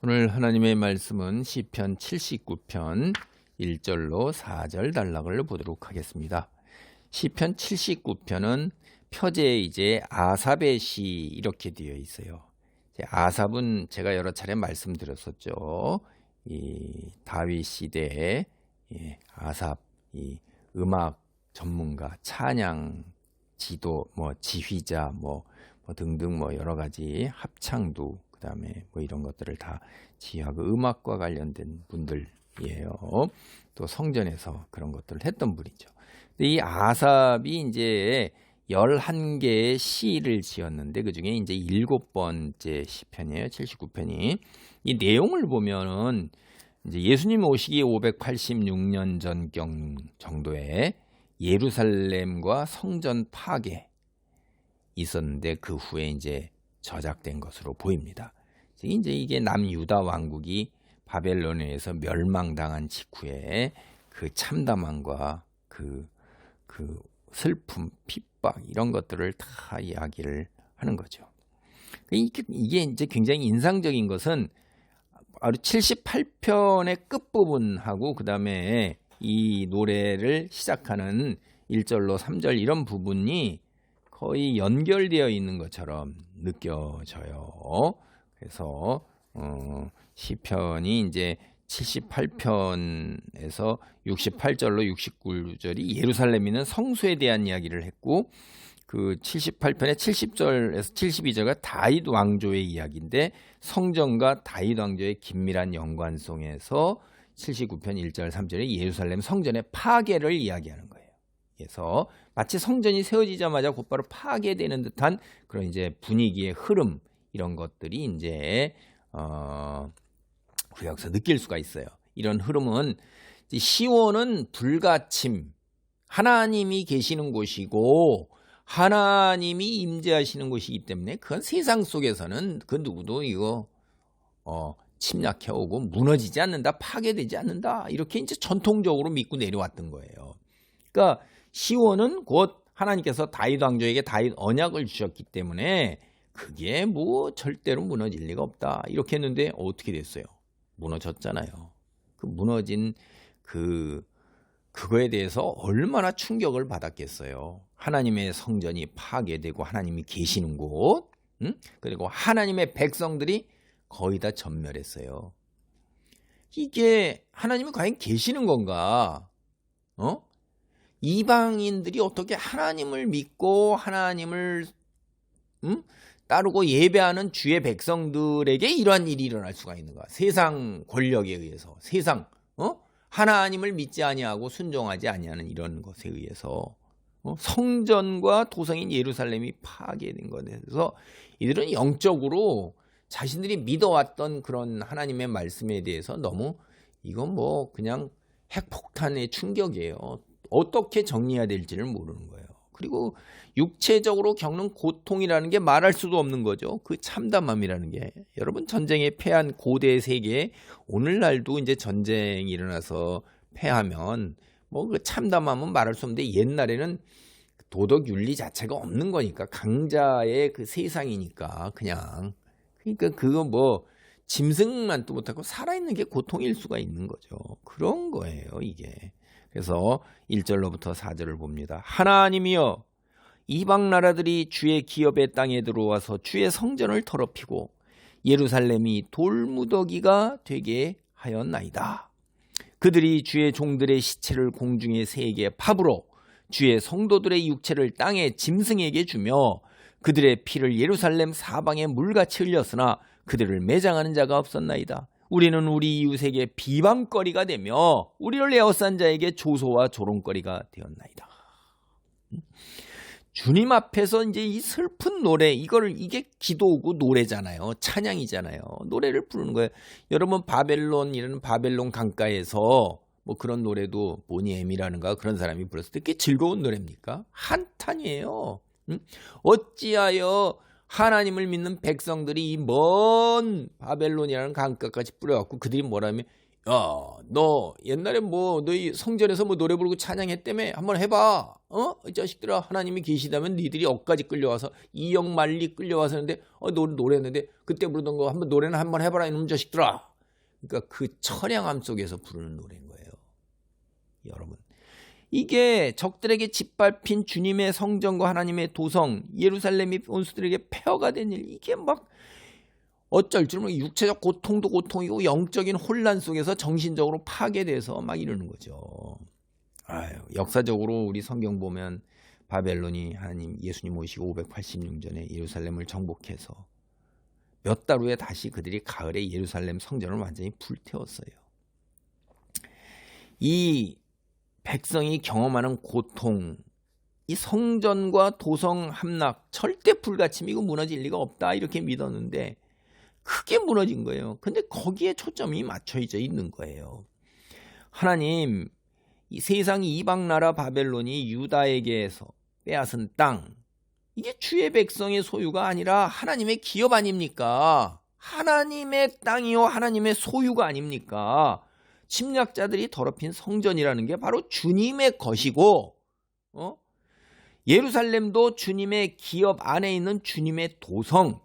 오늘 하나님의 말씀은 시편 79편 1절로 4절 단락을 보도록 하겠습니다. 시편 79편은 표제에 이제 아삽의 시 이렇게 되어 있어요. 아삽은 제가 여러 차례 말씀드렸었죠. 이 다윗 시대에 아삽 이 음악 전문가, 찬양 지도, 지휘자, 등등 여러 가지 합창도 그다음에 이런 것들을 다 지휘하고 음악과 관련된 분들이에요. 또 성전에서 그런 것들을 했던 분이죠. 근데 이 아삽이 이제 11개의 시를 지었는데 그중에 이제 7번째 시편이에요. 79편이. 이 내용을 보면은 이제 예수님 오시기 586년 전경 정도에 예루살렘과 성전 파괴 있었는데 그 후에 이제 저작된 것으로 보입니다. 이제 이게 남유다 왕국이 바벨론에 의해서 멸망당한 직후에 그 참담함과 그 슬픔, 핍박 이런 것들을 다 이야기를 하는 거죠. 이게 이제 굉장히 인상적인 것은 바로 78편의 끝부분하고 그 다음에 이 노래를 시작하는 1절로 3절 이런 부분이 거의 연결되어 있는 것처럼 느껴져요. 그래서 시편이 이제 78편에서 68절로 69절이 예루살렘 있는 성소에 대한 이야기를 했고 그 78편의 70절에서 72절가 다윗 왕조의 이야기인데 성전과 다윗 왕조의 긴밀한 연관성에서 79편 1절 3절에 예루살렘 성전의 파괴를 이야기하는 거예요. 그래서 마치 성전이 세워지자마자 곧바로 파괴되는 듯한 그런 이제 분위기의 흐름 이런 것들이 이제 구약에서 느낄 수가 있어요. 이런 흐름은 시온은 불가침, 하나님이 계시는 곳이고 하나님이 임재하시는 곳이기 때문에 그건 세상 속에서는 그 누구도 이거 침략해 오고 무너지지 않는다, 파괴되지 않는다 이렇게 이제 전통적으로 믿고 내려왔던 거예요. 그러니까 시온은 곧 하나님께서 다윗 왕조에게 다윗 언약을 주셨기 때문에 그게 절대로 무너질 리가 없다 이렇게 했는데 어떻게 됐어요? 무너졌잖아요. 그 무너진 그거에 대해서 얼마나 충격을 받았겠어요. 하나님의 성전이 파괴되고 하나님이 계시는 곳, 그리고 하나님의 백성들이 거의 다 전멸했어요. 이게 하나님이 과연 계시는 건가? 이방인들이 어떻게 하나님을 믿고 하나님을 따르고 예배하는 주의 백성들에게 이러한 일이 일어날 수가 있는가? 세상 권력에 의해서, 세상 하나님을 믿지 아니하고 순종하지 아니하는 이런 것에 의해서 성전과 도성인 예루살렘이 파괴된 것에 대해서 이들은 영적으로 자신들이 믿어왔던 그런 하나님의 말씀에 대해서 너무 이건 그냥 핵폭탄의 충격이에요. 어떻게 정리해야 될지를 모르는 거예요. 그리고 육체적으로 겪는 고통이라는 게 말할 수도 없는 거죠. 그 참담함이라는 게. 여러분 전쟁에 패한 고대 세계에 오늘날도 이제 전쟁이 일어나서 패하면 그 참담함은 말할 수 없는데 옛날에는 도덕 윤리 자체가 없는 거니까 강자의 그 세상이니까 그러니까 그거 짐승만도 못하고 살아있는 게 고통일 수가 있는 거죠. 그런 거예요 이게. 그래서 1절로부터 4절을 봅니다. 하나님이여 이방 나라들이 주의 기업의 땅에 들어와서 주의 성전을 더럽히고 예루살렘이 돌무더기가 되게 하였나이다. 그들이 주의 종들의 시체를 공중에 새에게 파불어 주의 성도들의 육체를 땅에 짐승에게 주며 그들의 피를 예루살렘 사방에 물같이 흘렸으나 그들을 매장하는 자가 없었나이다. 우리는 우리 이웃에게 비방거리가 되며 우리를 에워싼 자에게 조소와 조롱거리가 되었나이다. 주님 앞에서 이제 이 슬픈 노래 이게 기도고 노래잖아요. 찬양이잖아요. 노래를 부르는 거예요. 여러분 바벨론이라는 바벨론 강가에서 그런 노래도 보니엠이라는가 그런 사람이 불렀을 때 그게 즐거운 노래입니까? 한탄이에요. 어찌하여 하나님을 믿는 백성들이 이 먼 바벨론이라는 강가까지 뿌려갖고 그들이 뭐라면 야, 너 옛날에 뭐 너희 성전에서 뭐 노래 부르고 찬양했다며? 한번 해봐. 이 자식들아, 하나님이 계시다면 니들이 억까지 끌려와서 이역 만리 끌려와서 했는데 노래했는데 그때 부르던 거 한번 노래는 한번 해봐라 이놈 자식들아. 그러니까 그 처량함 속에서 부르는 노래인 거예요. 여러분, 이게 적들에게 짓밟힌 주님의 성전과 하나님의 도성 예루살렘이 원수들에게 폐허가 된 일, 이게 막 어쩔 줄 모르게 육체적 고통도 고통이고 영적인 혼란 속에서 정신적으로 파괴돼서 막 이러는 거죠. 역사적으로 우리 성경 보면 바벨론이 하나님 예수님 오시고 586년에 예루살렘을 정복해서 몇 달 후에 다시 그들이 가을에 예루살렘 성전을 완전히 불태웠어요. 이 백성이 경험하는 고통, 이 성전과 도성 함락, 절대 불가침, 이거 무너질 리가 없다 이렇게 믿었는데 크게 무너진 거예요. 근데 거기에 초점이 맞춰져 있는 거예요. 하나님, 이 세상 이방 나라 바벨론이 유다에게서 빼앗은 땅, 이게 주의 백성의 소유가 아니라 하나님의 기업 아닙니까? 하나님의 땅이요, 하나님의 소유가 아닙니까? 침략자들이 더럽힌 성전이라는 게 바로 주님의 것이고, 예루살렘도 주님의 기업 안에 있는 주님의 도성,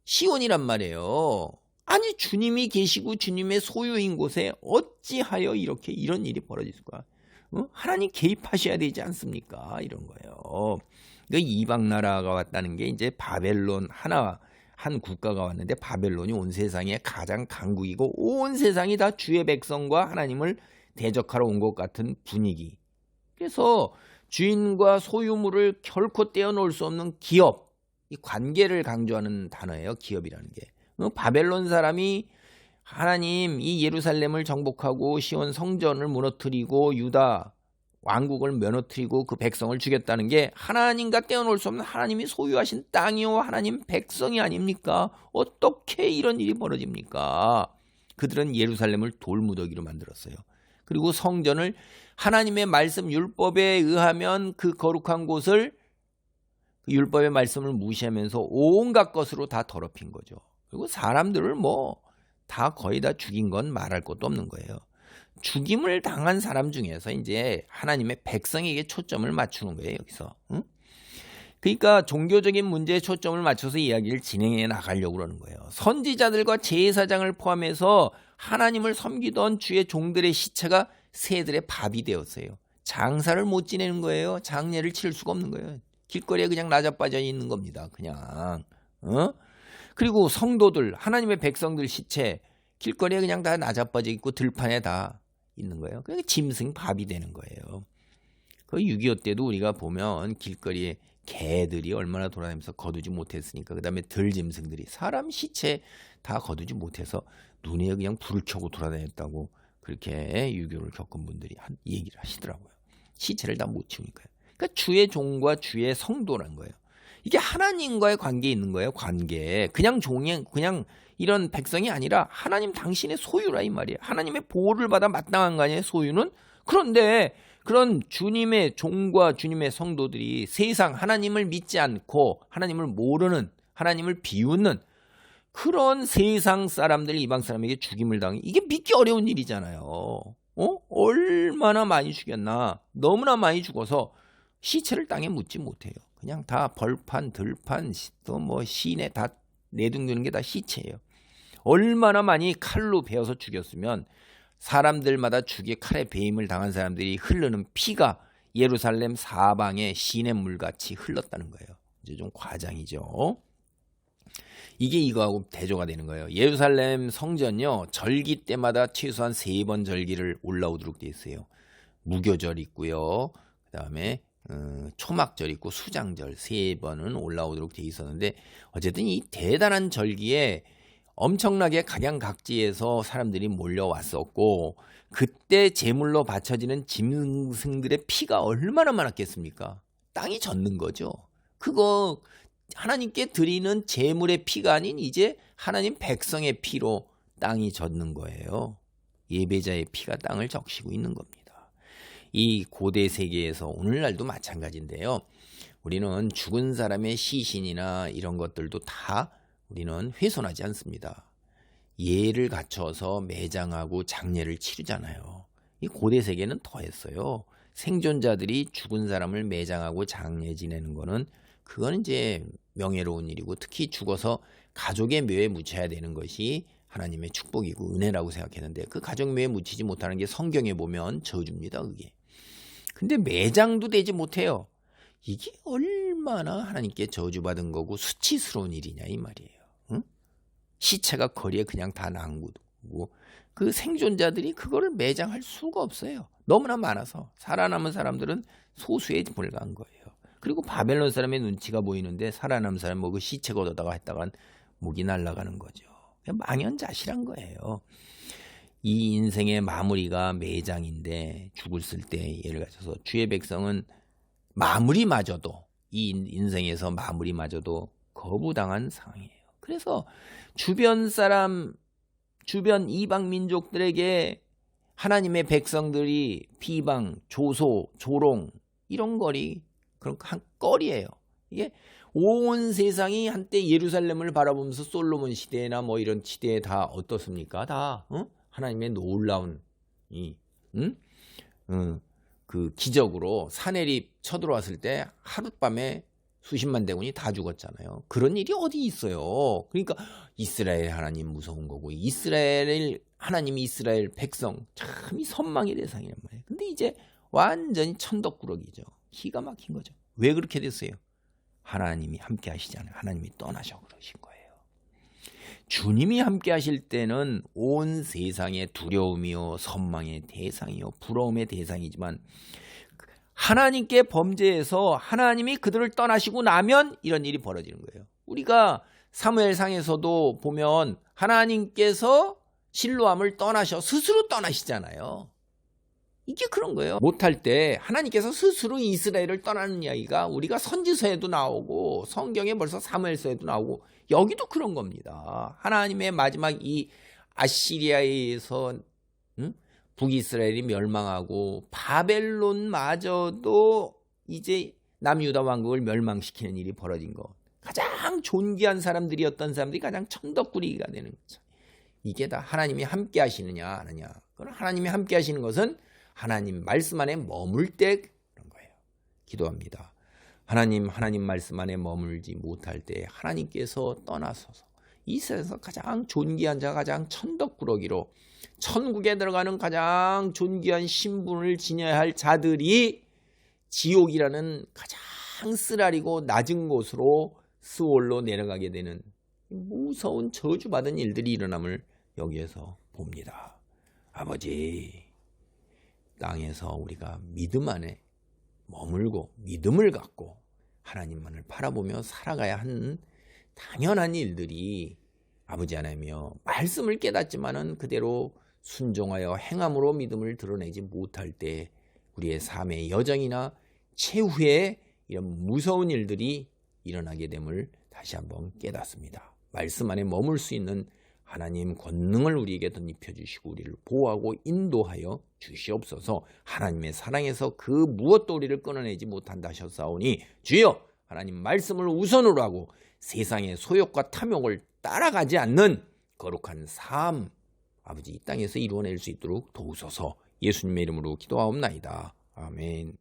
시온이란 말이에요. 아니, 주님이 계시고 주님의 소유인 곳에 어찌하여 이런 일이 벌어질까? 하나님 개입하셔야 되지 않습니까? 이런 거예요. 그 이방 나라가 왔다는 게 이제 바벨론 한 국가가 왔는데 바벨론이 온 세상의 가장 강국이고 온 세상이 다 주의 백성과 하나님을 대적하러 온 것 같은 분위기. 그래서 주인과 소유물을 결코 떼어놓을 수 없는 기업, 이 관계를 강조하는 단어예요. 기업이라는 게. 바벨론 사람이 하나님 이 예루살렘을 정복하고 시온 성전을 무너뜨리고 유다 왕국을 무너뜨리고 그 백성을 죽였다는 게 하나님과 떼어놓을 수 없는 하나님이 소유하신 땅이요 하나님 백성이 아닙니까? 어떻게 이런 일이 벌어집니까? 그들은 예루살렘을 돌무더기로 만들었어요. 그리고 성전을 하나님의 말씀 율법에 의하면 그 거룩한 곳을 그 율법의 말씀을 무시하면서 온갖 것으로 다 더럽힌 거죠. 그리고 사람들을 다 거의 다 죽인 건 말할 것도 없는 거예요. 죽임을 당한 사람 중에서 이제 하나님의 백성에게 초점을 맞추는 거예요, 여기서. 그러니까 종교적인 문제에 초점을 맞춰서 이야기를 진행해 나가려고 그러는 거예요. 선지자들과 제사장을 포함해서 하나님을 섬기던 주의 종들의 시체가 새들의 밥이 되었어요. 장사를 못 지내는 거예요. 장례를 치를 수가 없는 거예요. 길거리에 그냥 나자빠져 있는 겁니다. 그냥. 그리고 성도들, 하나님의 백성들 시체 길거리에 그냥 다 나자빠져 있고 들판에 다 있는 거예요. 그러니까 짐승 밥이 되는 거예요. 그 6.25 때도 우리가 보면 길거리에 개들이 얼마나 돌아다니면서 거두지 못했으니까, 그 다음에 들짐승들이 사람 시체 다 거두지 못해서 눈에 그냥 불을 켜고 돌아다녔다고 그렇게 유교를 겪은 분들이 얘기를 하시더라고요. 시체를 다 못 치우니까요. 그러니까 주의 종과 주의 성도라는 거예요. 이게 하나님과의 관계에 있는 거예요. 관계. 그냥 종이, 그냥 이런 백성이 아니라 하나님 당신의 소유라 이 말이에요. 하나님의 보호를 받아 마땅한 거 아니에요, 소유는? 그런데 그런 주님의 종과 주님의 성도들이 세상 하나님을 믿지 않고 하나님을 모르는, 하나님을 비웃는 그런 세상 사람들, 이방 사람에게 죽임을 당해. 이게 믿기 어려운 일이잖아요. 얼마나 많이 죽였나. 너무나 많이 죽어서 시체를 땅에 묻지 못해요. 그냥 다 벌판, 들판, 또 시내 다 내둥드는 게 다 시체예요. 얼마나 많이 칼로 베어서 죽였으면 사람들마다 죽에 칼에 베임을 당한 사람들이 흐르는 피가 예루살렘 사방에 시냇물같이 흘렀다는 거예요. 이제 좀 과장이죠. 이게 이거하고 대조가 되는 거예요. 예루살렘 성전요, 절기 때마다 최소한 3번 절기를 올라오도록 돼 있어요. 무교절 있고요. 그 다음에 초막절 있고 수장절 3번은 올라오도록 돼 있었는데, 어쨌든 이 대단한 절기에 엄청나게 각양각지에서 사람들이 몰려왔었고, 그때 제물로 바쳐지는 짐승들의 피가 얼마나 많았겠습니까? 땅이 젖는 거죠. 그거 하나님께 드리는 제물의 피가 아닌 이제 하나님 백성의 피로 땅이 젖는 거예요. 예배자의 피가 땅을 적시고 있는 겁니다. 이 고대 세계에서 오늘날도 마찬가지인데요. 우리는 죽은 사람의 시신이나 이런 것들도 다 우리는 훼손하지 않습니다. 예를 갖춰서 매장하고 장례를 치르잖아요. 이 고대 세계는 더했어요. 생존자들이 죽은 사람을 매장하고 장례 지내는 거는 그건 이제 명예로운 일이고, 특히 죽어서 가족의 묘에 묻혀야 되는 것이 하나님의 축복이고 은혜라고 생각했는데, 그 가족 묘에 묻히지 못하는 게 성경에 보면 저주입니다, 그게. 근데 매장도 되지 못해요. 이게 얼마나 하나님께 저주받은 거고 수치스러운 일이냐 이 말이에요. 응? 시체가 거리에 그냥 다 낭구고, 그 생존자들이 그거를 매장할 수가 없어요. 너무나 많아서 살아남은 사람들은 소수에 불과한 거예요. 그리고 바벨론 사람의 눈치가 보이는데 살아남은 사람 뭐 그 시체 걷어다가 했다간 목이 날아가는 거죠. 망연자실한 거예요. 이 인생의 마무리가 매장인데, 죽었을 때 예를 가져서 주의 백성은 마무리마저도, 이 인생에서 마무리마저도 거부당한 상황이에요. 그래서 주변 사람, 주변 이방 민족들에게 하나님의 백성들이 비방, 조소, 조롱 이런 거리, 그런 한 거리예요. 이게 온 세상이 한때 예루살렘을 바라보면서 솔로몬 시대나 뭐 이런 시대에 다 어떻습니까? 다 하나님의 놀라운 그 기적으로 사내립 쳐들어왔을 때 하룻밤에 수십만 대군이 다 죽었잖아요. 그런 일이 어디 있어요. 그러니까 이스라엘 하나님 무서운 거고, 하나님이 이스라엘 백성 참이 선망의 대상이란 말이에요. 근데 이제 완전히 천덕꾸러기죠. 기가 막힌 거죠. 왜 그렇게 됐어요? 하나님이 함께 하시잖아요. 하나님이 떠나셔 그러신 거예요. 주님이 함께 하실 때는 온 세상의 두려움이요, 선망의 대상이요, 부러움의 대상이지만, 하나님께 범죄해서 하나님이 그들을 떠나시고 나면 이런 일이 벌어지는 거예요. 우리가 사무엘상에서도 보면 하나님께서 실로암을 떠나셔 스스로 떠나시잖아요. 이게 그런 거예요. 못할 때 하나님께서 스스로 이스라엘을 떠나는 이야기가 우리가 선지서에도 나오고 성경에 벌써 사무엘서에도 나오고, 여기도 그런 겁니다. 하나님의 마지막 이 아시리아에 의해서 북이스라엘이 멸망하고 바벨론마저도 이제 남유다 왕국을 멸망시키는 일이 벌어진 거. 가장 존귀한 사람들이었던 사람들이 가장 천덕꾸리기가 되는 거죠. 이게 다 하나님이 함께 하시느냐 안 하느냐. 그럼 하나님이 함께 하시는 것은 하나님 말씀 안에 머물 때 그런 거예요. 기도합니다. 하나님 말씀 안에 머물지 못할 때 하나님께서 떠나서서 이 세상에서 가장 존귀한 자, 가장 천덕꾸러기로 천국에 들어가는 가장 존귀한 신분을 지녀야 할 자들이 지옥이라는 가장 쓰라리고 낮은 곳으로 스올로 내려가게 되는 무서운 저주받은 일들이 일어남을 여기에서 봅니다. 아버지, 땅에서 우리가 믿음 안에 머물고 믿음을 갖고 하나님만을 바라보며 살아가야 하는 당연한 일들이 아버지 하나님이여, 말씀을 깨닫지만은 그대로 순종하여 행함으로 믿음을 드러내지 못할 때 우리의 삶의 여정이나 최후에 이런 무서운 일들이 일어나게 됨을 다시 한번 깨닫습니다. 말씀 안에 머물 수 있는 하나님 권능을 우리에게 덧입혀 주시고 우리를 보호하고 인도하여 주시옵소서. 하나님의 사랑에서 그 무엇도 우리를 끊어내지 못한다 하셨사오니 주여, 하나님 말씀을 우선으로 하고 세상의 소욕과 탐욕을 따라가지 않는 거룩한 삶, 아버지 이 땅에서 이루어낼 수 있도록 도우소서. 예수님의 이름으로 기도하옵나이다. 아멘.